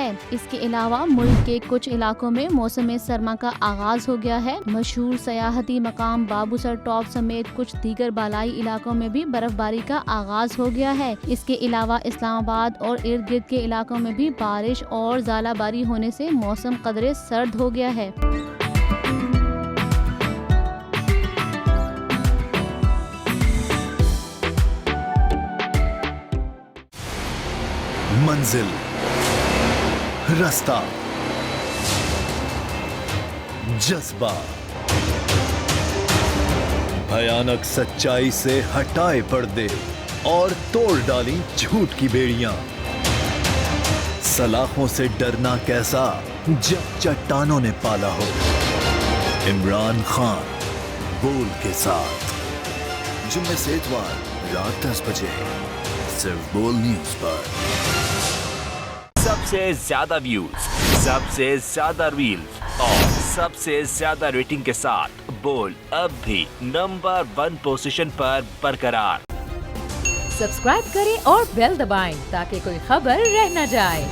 है। इसके अलावा मुल्क के कुछ इलाकों में मौसम सरमा का आगाज हो गया है। मशहूर सयाहती मकाम बाबूसर टॉप समेत कुछ दीगर बालाई इलाकों में भी बर्फबारी का आगाज हो गया है। इसके अलावा इस्लामाबाद और इर्द गिर्द के इलाकों में भी बारिश और ज़ालाबारी होने से मौसम कदरे सर्द हो गया है। मंजिल, रास्ता, जज्बा, भयानक सच्चाई से हटाए पर्दे और तोड़ डाली झूठ की बेड़ियां। सलाखों से डरना कैसा जब चट्टानों ने पाला हो। इमरान खान बोल के साथ जुम्मे से इतवार रात 10 बजे सिर्फ बोल न्यूज पर। सबसे ज्यादा व्यूज, सबसे ज्यादा रील्स और सबसे ज्यादा रेटिंग के साथ बोल अब भी नंबर 1 पोजीशन पर बरकरार। सब्सक्राइब करें और बेल दबाएं ताकि कोई खबर रह न जाए।